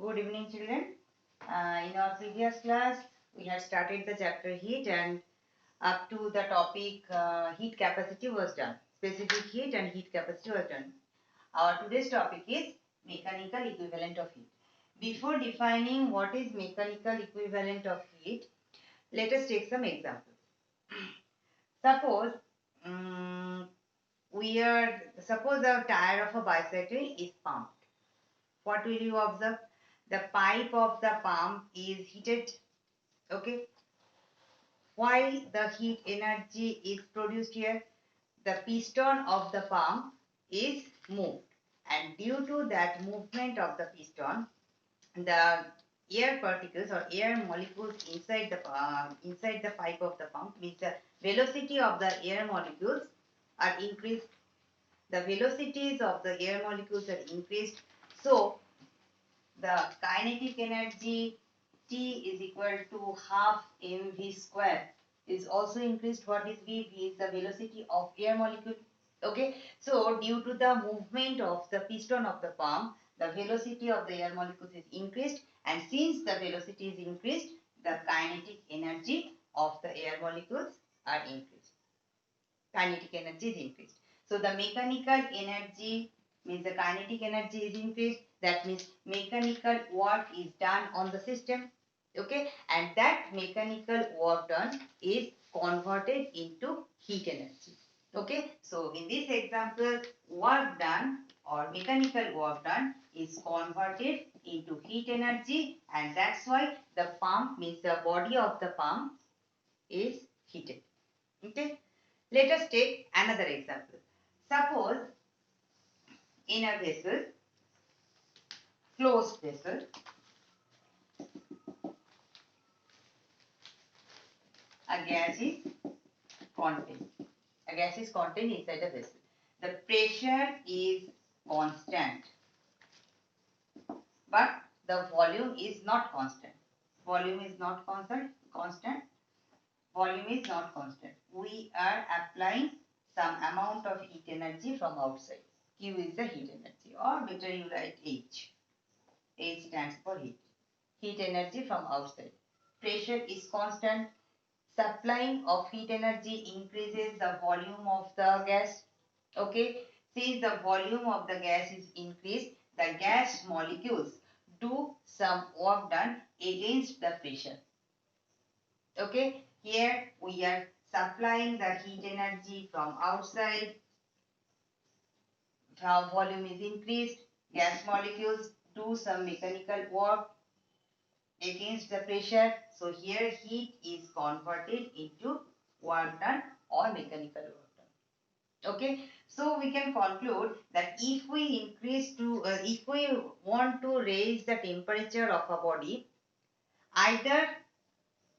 Good evening, children. In our previous class, we had started the chapter heat and up to the topic heat capacity was done. Specific heat and heat capacity was done. Our today's topic is mechanical equivalent of heat. Before defining what is mechanical equivalent of heat, let us take some examples. Suppose suppose the tire of a bicycle is pumped. What will you observe? The pipe of the pump is heated. Okay. Why the heat energy is produced here? The piston of the pump is moved, and due to that movement of the piston, the air particles or air molecules inside the pipe of the pump, means the velocity of the air molecules are increased. The velocities of the air molecules are increased, so the kinetic energy T is equal to half mv square is also increased. What is v? V is the velocity of air molecule. Okay, so due to the movement of the piston of the pump, the velocity of the air molecules is increased, and since the velocity is increased, the kinetic energy of the air molecules are increased. Kinetic energy is increased. So the mechanical energy means the kinetic energy is increased. That means mechanical work is done on the system. Okay, and that mechanical work done is converted into heat energy. Okay, so in this example, work done or mechanical work done is converted into heat energy, and that's why the pump means the body of the pump is heated. Okay, let us take another example. Suppose in a vessel, closed vessel, a gas is contained. A gas is contained inside a vessel. The pressure is constant, but the volume is not constant. Volume is not constant. Volume is not constant. We are applying some amount of heat energy from outside. Q is the heat energy, or better you write H. H stands for heat. Heat energy from outside. Pressure is constant. Supplying of heat energy increases the volume of the gas. Okay. Since the volume of the gas is increased, the gas molecules do some work done against the pressure. Okay. Here we are supplying the heat energy from outside. Now volume is increased. Gas molecules do some mechanical work against the pressure. So here heat is converted into work done or mechanical work done. Okay, so we can conclude that if we if we want to raise the temperature of a body, either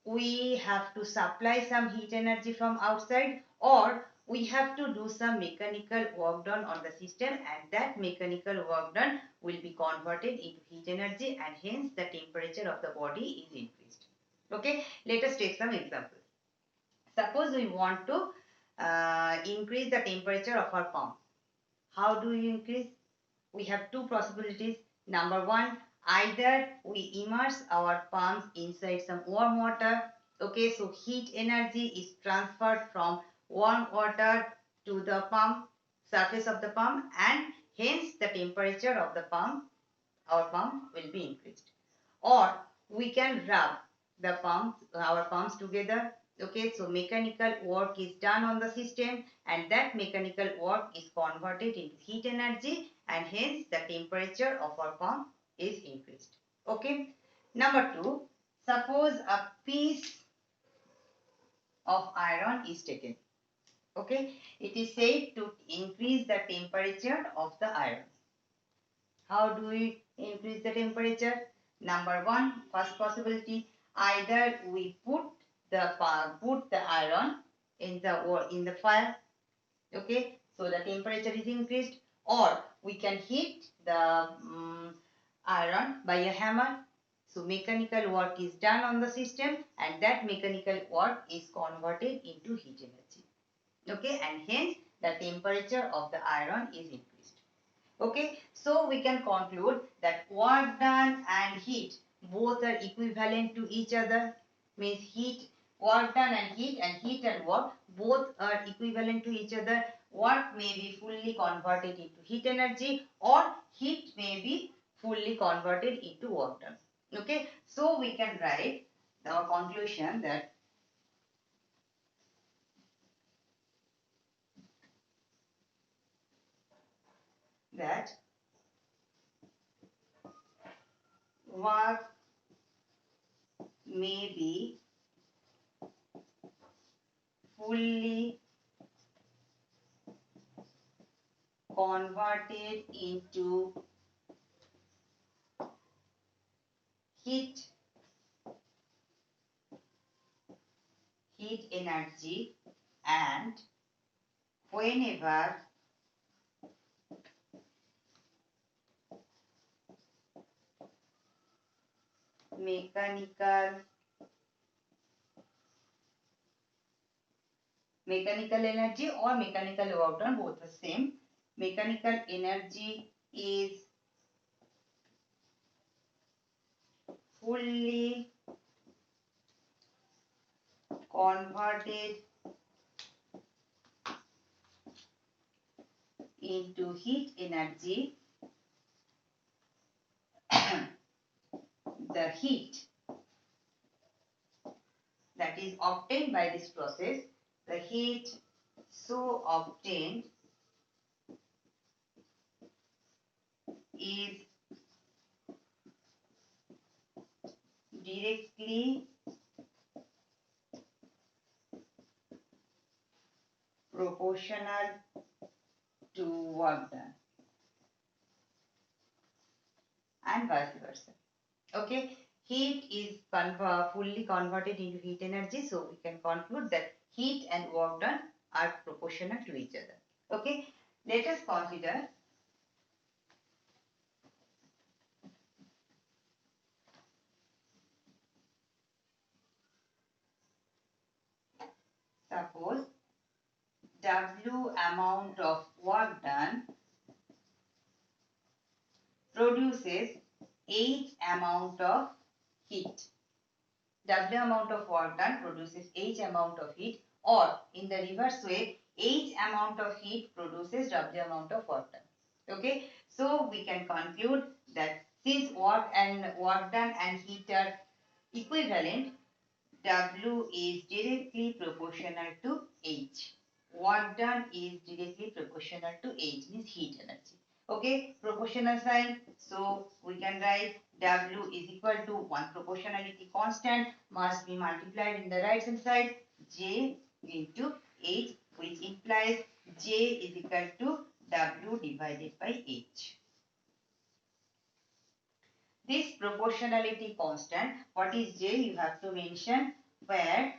we have to supply some heat energy from outside, or we have to do some mechanical work done on the system, and that mechanical work done will be converted into heat energy, and hence the temperature of the body is increased. Okay, let us take some examples. Suppose we want to increase the temperature of our pump. How do we increase? We have two possibilities. Number one, either we immerse our pumps inside some warm water. Okay, so heat energy is transferred from warm water to the pump, surface of the pump, and hence the temperature of the pump, our pump, will be increased. Or we can rub the pumps, our pumps together. Okay, so mechanical work is done on the system, and that mechanical work is converted into heat energy, and hence the temperature of our pump is increased. Okay. Number two, suppose a piece of iron is taken. Okay, it is said to increase the temperature of the iron. How do we increase the temperature? Number one, first possibility, either we put the iron in the fire. Okay, so the temperature is increased, or we can heat the iron by a hammer. So mechanical work is done on the system, and that mechanical work is converted into heat energy. Okay, and hence the temperature of the iron is increased. Okay, so we can conclude that work done and heat both are equivalent to each other. Means heat, work done and heat and work both are equivalent to each other. Work may be fully converted into heat energy, or heat may be fully converted into work done. Okay, so we can write our conclusion that work may be fully converted into heat energy, and whenever mechanical energy or mechanical work done, both the same, mechanical energy is fully converted into heat energy, the heat that is obtained by this process, the heat so obtained is directly proportional to work done, and vice versa. Okay, heat is fully converted into heat energy, so we can conclude that heat and work done are proportional to each other. Okay, let us consider suppose W amount of work done produces H amount of heat. W amount of work done produces H amount of heat, or in the reverse way, H amount of heat produces W amount of work done. Okay, so we can conclude that since work done and heat are equivalent, W is directly proportional to H. Work done is directly proportional to H, means heat energy. Okay, proportional sign. So we can write W is equal to one proportionality constant must be multiplied in the right hand side, J into H, which implies J is equal to W divided by H. This proportionality constant, what is J? You have to mention, where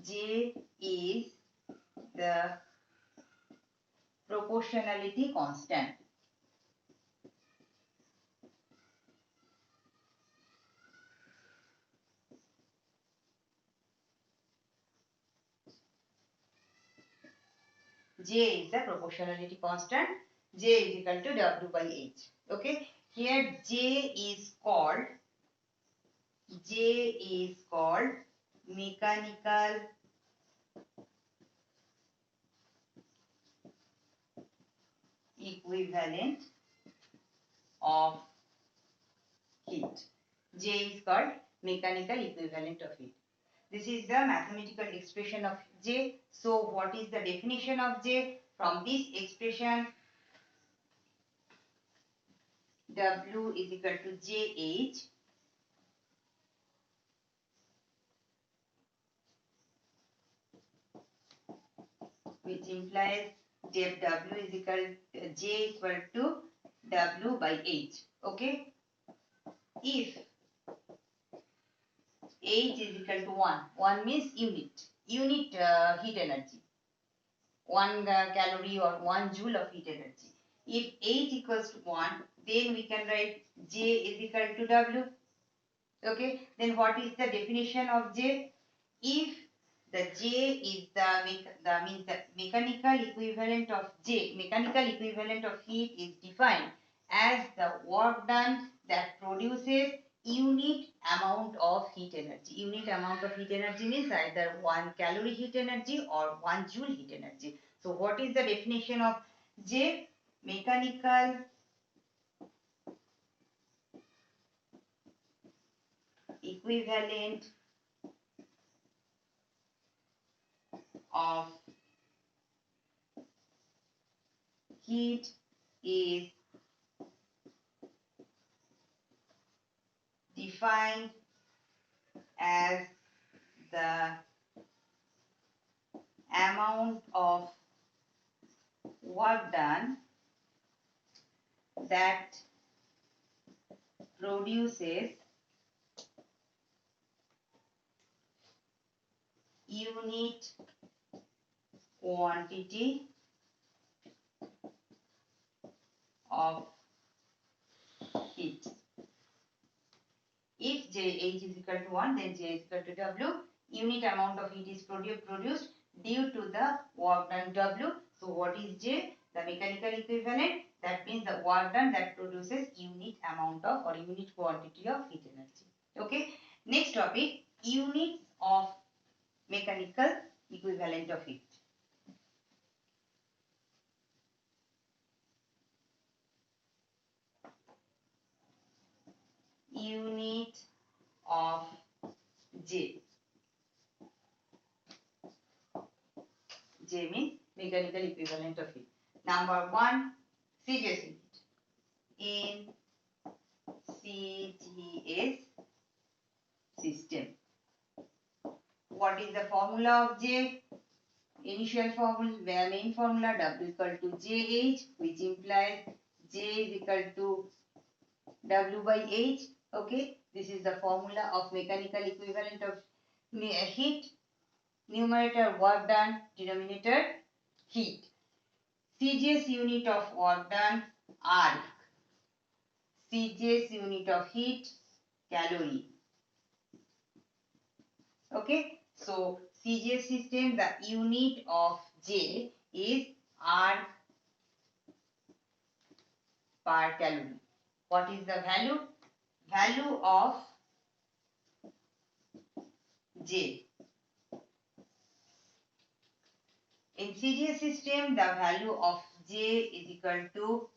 J is the proportionality constant. J is the proportionality constant. J is equal to W by H. Okay. Here J is called mechanical equivalent of heat. J is called mechanical equivalent of heat. This is the mathematical expression of J. So what is the definition of J? From this expression, W is equal to JH, which implies W is equal J equal to W by H. Okay. If H is equal to 1 means unit heat energy, 1 calorie or 1 joule of heat energy. If H equals to 1, then we can write J is equal to W. Okay. Then what is the definition of J? If The J is the mechanical equivalent of J. Mechanical equivalent of heat is defined as the work done that produces unit amount of heat energy. Unit amount of heat energy means either 1 calorie heat energy or 1 joule heat energy. So what is the definition of J? Mechanical equivalent of heat is defined as the amount of work done that produces unit quantity of heat. If H is equal to 1, then J is equal to W. Unit amount of heat is produced due to the work done W. So what is J? The mechanical equivalent. That means the work done that produces unit amount of or unit quantity of heat energy. Okay. Next topic, units of mechanical equivalent of heat. Unit of J. J means mechanical equivalent of heat. Number 1, CGS unit. In CGS system. What is the formula of J? Initial formula, main formula W equal to JH, which implies J is equal to W by H. Okay, this is the formula of mechanical equivalent of heat. Numerator work done, denominator heat. CGS unit of work done, arc. CGS unit of heat, calorie. Okay, so CGS system, the unit of J is arc per calorie. What is the value? Value of J. In CGS system, the value of J is equal to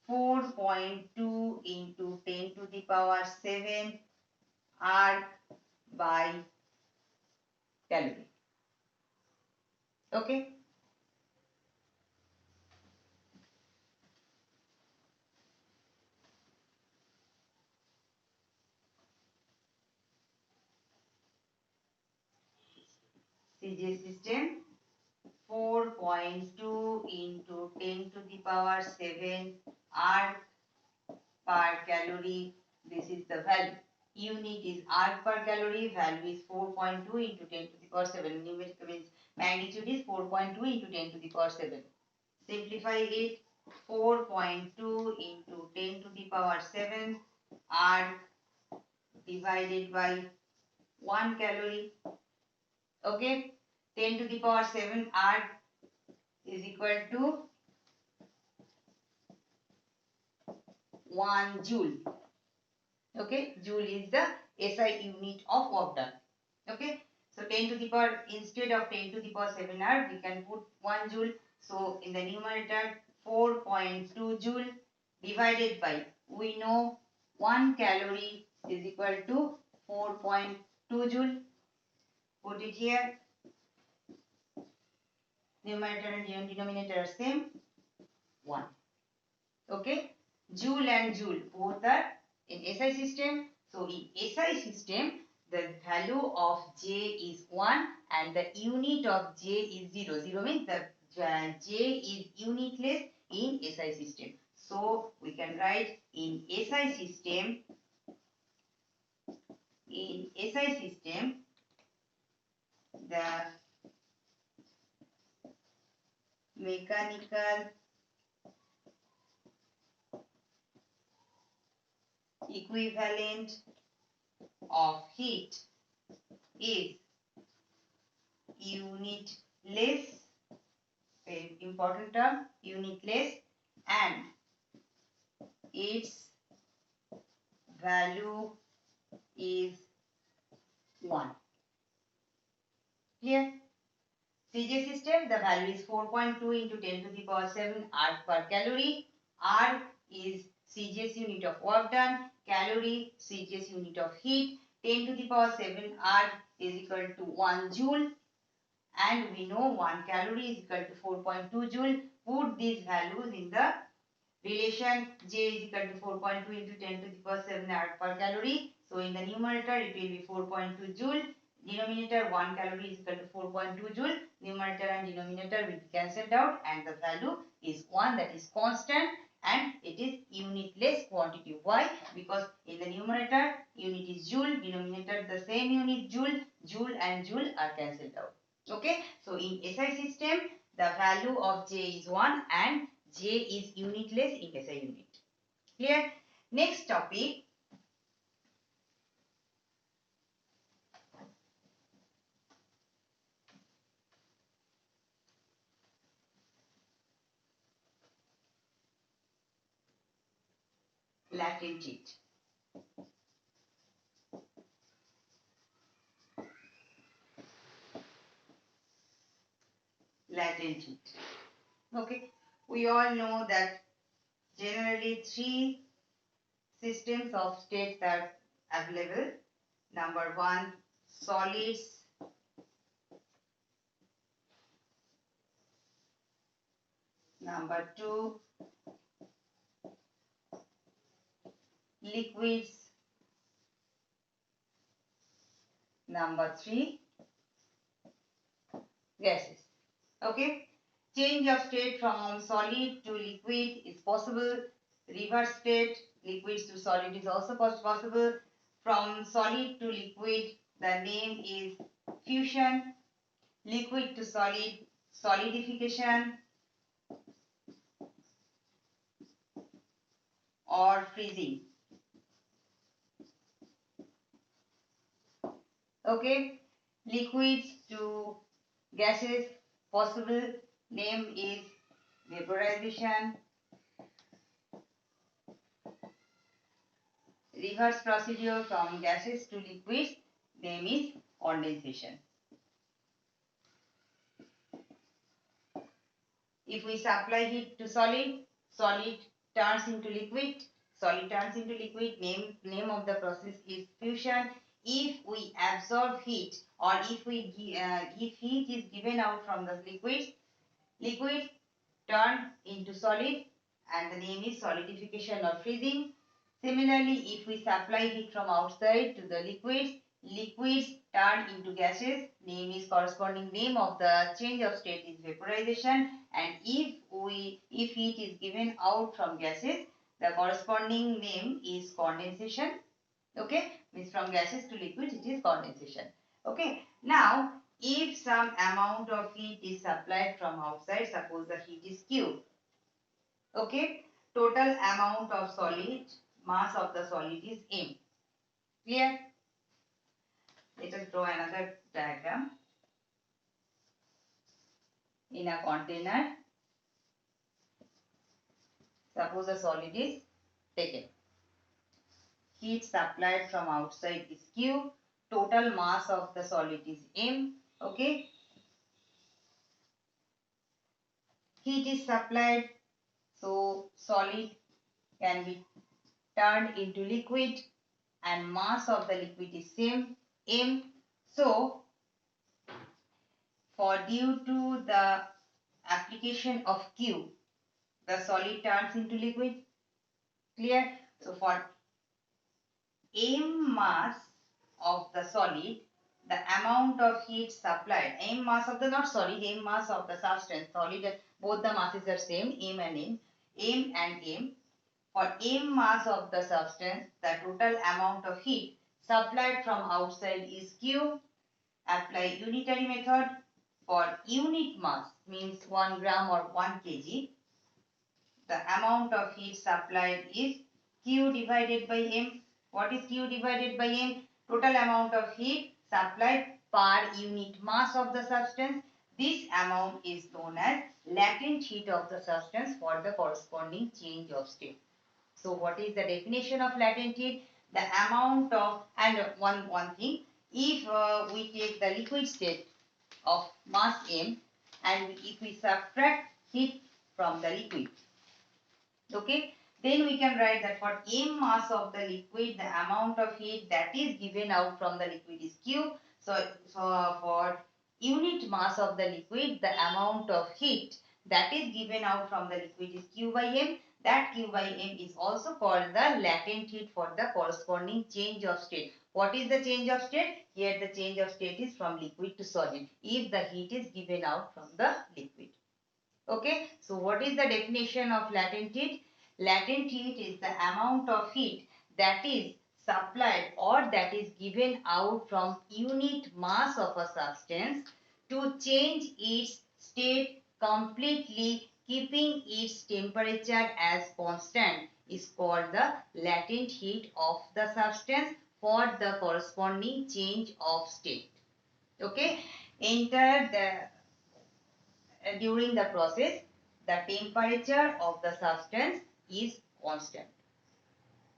4.2 into 10 to the power 7 arc by calorie. Okay. CGS system 4.2 into 10 to the power 7 arc per calorie. This is the value. Unit is arc per calorie. Value is 4.2 into 10 to the power 7. Numerical means magnitude is 4.2 into 10 to the power 7. Simplify it. 4.2 into 10 to the power 7 arc divided by 1 calorie. Okay. 10 to the power 7 arc is equal to 1 joule. Okay, joule is the SI unit of work done. Okay, so 10 to the power, instead of 10 to the power 7 arc, we can put 1 joule. So in the numerator, 4.2 joule divided by, we know 1 calorie is equal to 4.2 joule. Put it here. Numerator and denominator are same. 1. Okay, joule and joule both are in SI system. So in SI system, the value of J is 1 and the unit of J is 0. 0 means the J is unitless in SI system. So we can write in SI system, the mechanical equivalent of heat is unitless, very important term, unitless, and its value is 1. Clear? CJ system, the value is 4.2 into 10 to the power 7 R per calorie. R is CJ's unit of work done, calorie CJ's unit of heat. 10 to the power 7 R is equal to 1 joule, and we know 1 calorie is equal to 4.2 joule. Put these values in the relation. J is equal to 4.2 into 10 to the power 7 R per calorie. So in the numerator it will be 4.2 joule. Denominator 1 calorie is equal to 4.2 joule. Numerator and denominator will be cancelled out, and the value is 1, that is constant, and it is unitless quantity. Why? Because in the numerator unit is joule, denominator the same unit joule, joule and joule are cancelled out. Okay, so in SI system the value of J is 1 and J is unitless in SI unit. Clear? Next topic. Latent heat. Latent heat. Okay, we all know that generally 3 systems of states are available. Number 1, solids. Number 2, liquids. Number 3, gases. Okay, change of state from solid to liquid is possible. Reverse state, liquids to solid, is also possible. From solid to liquid, the name is fusion. Liquid to solid, solidification or freezing. Okay, liquids to gases, possible name is vaporization. Reverse procedure from gases to liquids, name is condensation. If we supply heat to solid, solid turns into liquid. Solid turns into liquid. Name of the process is fusion. If we absorb heat, or if heat is given out from the liquid turn into solid, and the name is solidification or freezing. Similarly, if we supply heat from outside to the liquids turn into gases, name is corresponding name of the change of state is vaporization, and if heat is given out from gases, the corresponding name is condensation. Okay, means from gases to liquids it is condensation. Okay, now if some amount of heat is supplied from outside, suppose the heat is Q. Okay, total amount of solid, mass of the solid is M. Clear? Let us draw another diagram. In a container, suppose a solid is taken. Heat supplied from outside is Q. Total mass of the solid is M. Okay. Heat is supplied, so solid can be turned into liquid, and mass of the liquid is same, M. So for due to the application of Q, the solid turns into liquid. Clear? So for M mass of the solid, the amount of heat supplied, M mass of the, not solid, M mass of the substance, solid, both the masses are same, M and M, M and M. For M mass of the substance, the total amount of heat supplied from outside is Q. Apply unitary method. For unit mass, means 1 gram or 1 kg, the amount of heat supplied is Q divided by M. What is Q divided by M? Total amount of heat supplied per unit mass of the substance. This amount is known as latent heat of the substance for the corresponding change of state. So what is the definition of latent heat? The amount of, and one thing, if we take the liquid state of mass m and if we subtract heat from the liquid, okay, then we can write that for m mass of the liquid, the amount of heat that is given out from the liquid is q. So for unit mass of the liquid, the amount of heat that is given out from the liquid is q by m. That q by m is also called the latent heat for the corresponding change of state. What is the change of state? Here the change of state is from liquid to solid if the heat is given out from the liquid. Okay, so what is the definition of latent heat? Latent heat is the amount of heat that is supplied or that is given out from unit mass of a substance to change its state completely, keeping its temperature as constant, is called the latent heat of the substance for the corresponding change of state. Okay, enter the during the process, the temperature of the substance is constant.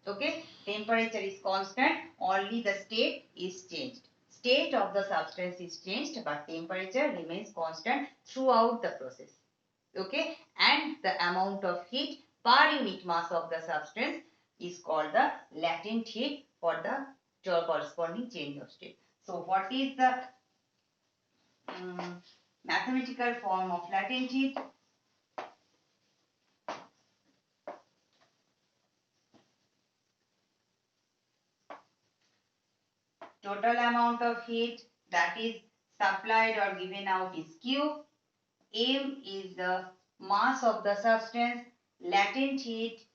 Okay, temperature is constant, only the state is changed. State of the substance is changed, but temperature remains constant throughout the process. Okay, and the amount of heat per unit mass of the substance is called the latent heat for the corresponding change of state. So what is the mathematical form of latent heat? Total amount of heat that is supplied or given out is Q. M is the mass of the substance. Latent heat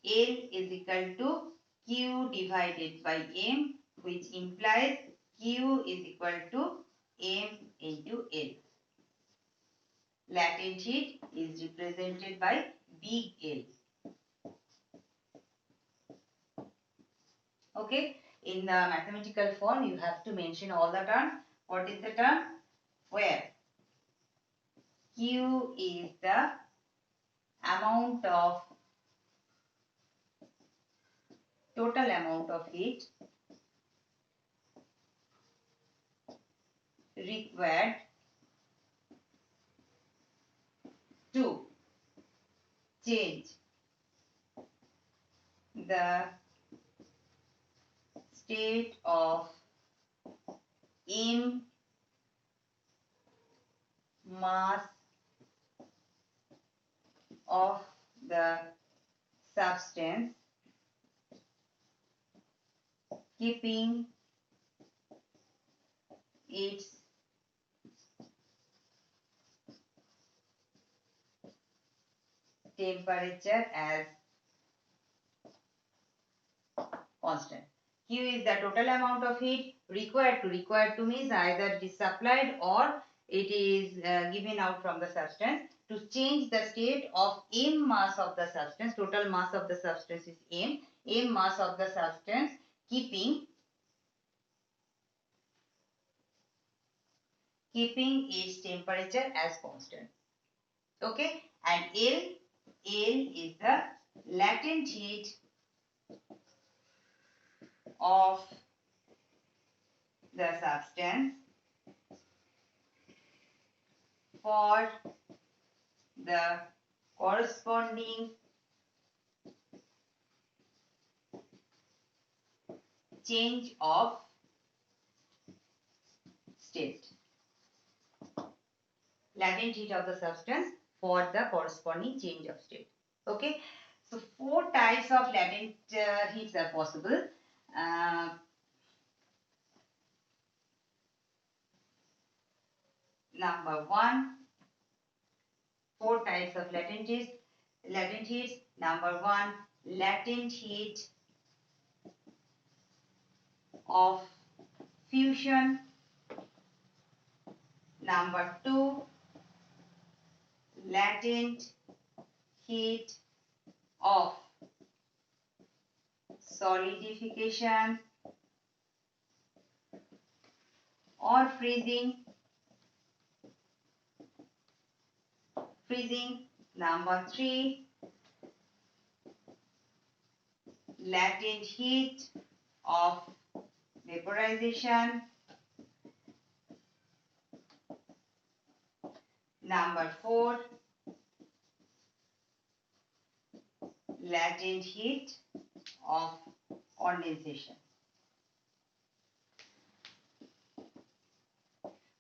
L is equal to Q divided by M, which implies Q is equal to M into L. Latent heat is represented by big L. Okay, in the mathematical form you have to mention all the terms. What is the term? Where Q is the amount of total amount of heat required to change the state of M mass of the substance, keeping its temperature as constant. Q is the total amount of heat required to. Required to means either it is supplied or it is given out from the substance to change the state of M mass of the substance. Total mass of the substance is M. M mass of the substance keeping its temperature as constant. Okay, and L is the latent heat of the substance for the corresponding change of state. Latent heat of the substance for the corresponding change of state. Okay, so 4 types of latent heats are possible. Number 1, 4 types of latent heats. Number 1, latent heat of fusion. Number 2, latent heat of solidification. or freezing. Number 3, latent heat of vaporization. Number 4, latent heat of condensation.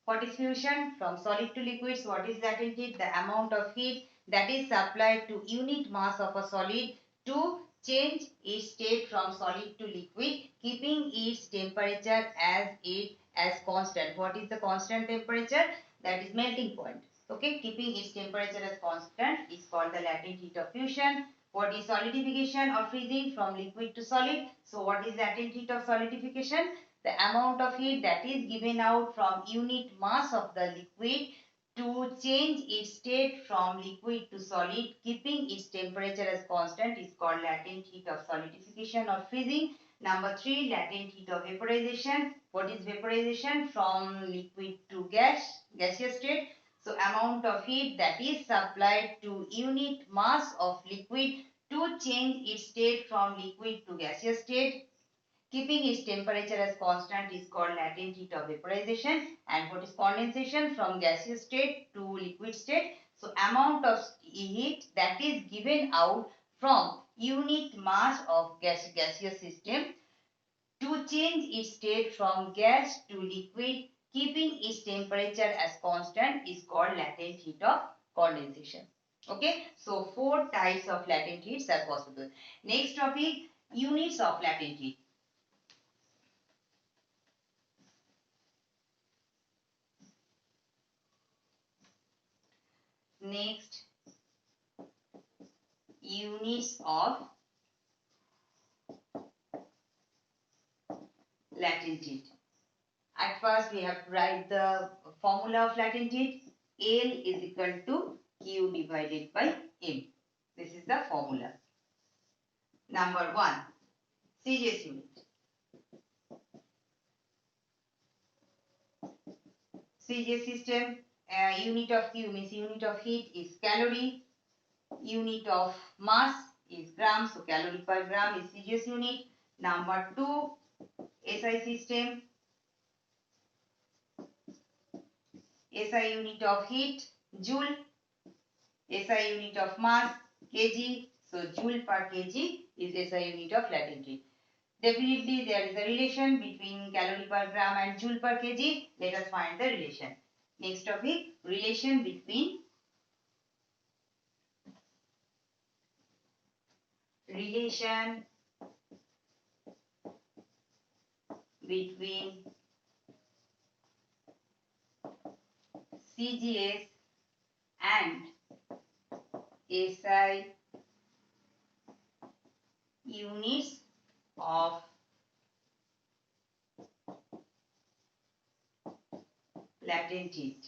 What is fusion? From solid to liquids, what is latent heat? The amount of heat that is supplied to unit mass of a solid to change its state from solid to liquid, keeping its temperature as constant. What is the constant temperature? That is melting point. Okay, keeping its temperature as constant is called the latent heat of fusion. What is solidification or freezing? From liquid to solid. So what is latent heat of solidification? The amount of heat that is given out from unit mass of the liquid to change its state from liquid to solid, keeping its temperature as constant, is called latent heat of solidification or freezing. Number 3, latent heat of vaporization. What is vaporization? From liquid to gaseous state. So amount of heat that is supplied to unit mass of liquid to change its state from liquid to gaseous state, keeping its temperature as constant, is called latent heat of vaporization. And what is condensation? From gaseous state to liquid state. So amount of heat that is given out from unit mass of gaseous system to change its state from gas to liquid, keeping its temperature as constant, is called latent heat of condensation. Okay, so 4 types of latent heats are possible. Next topic, units of latent heat. Next, units of latent heat. At first, we have to write the formula of latent heat. L is equal to Q divided by M. This is the formula. Number 1, CGS unit. CGS system, unit of Q means unit of heat is calorie. Unit of mass is gram, so calorie per gram is CGS unit. Number 2, SI system. SI unit of heat, joule. SI unit of mass, kg. So joule per kg is SI unit of latent heat. Definitely there is a relation between calorie per gram and joule per kg. Let us find the relation. Next topic, relation between CGS and SI units of latent heat.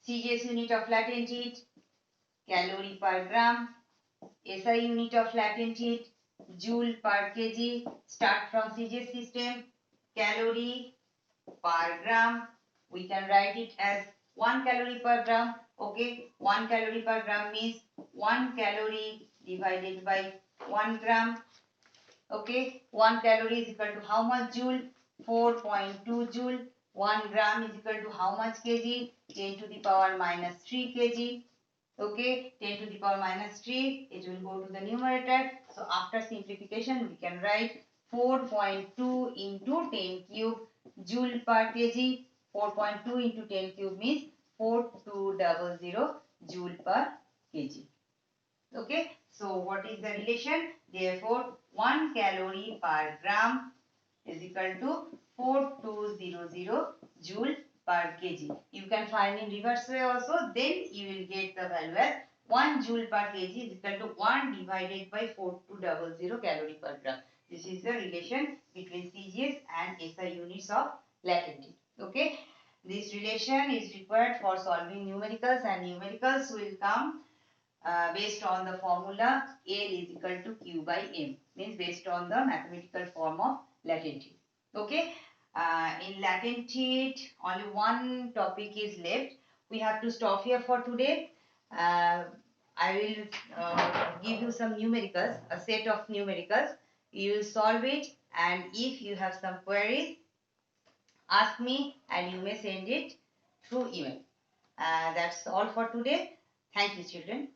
CGS unit of latent heat, calorie per gram. SI unit of latent heat, joule per kg. Start from CGS system, calorie per gram. We can write it as 1 calorie per gram. Okay, 1 calorie per gram means 1 calorie divided by 1 gram. Okay, 1 calorie is equal to how much joule? 4.2 joule. 1 gram is equal to how much kg? 10 to the power minus 3 kg. Okay, 10 to the power minus 3, it will go to the numerator. So after simplification, we can write 4.2 into 10 cube joule per kg. 4.2 into 10 cube means 4200 joule per kg. Okay, so what is the relation? Therefore, 1 calorie per gram is equal to 4200 joule per kg. You can find in reverse way also, then you will get the value as 1 joule per kg is equal to 1 divided by 4200 calorie per gram. This is the relation between CGS and SI units of latent heat. Okay, this relation is required for solving numericals, and numericals will come based on the formula L is equal to Q by M, means based on the mathematical form of latent heat. Okay, In latent heat, only one topic is left. We have to stop here for today. Uh, I will give you some numericals, a set of numericals. You will solve it, and if you have some queries, ask me and you may send it through email. That's all for today. Thank you, children.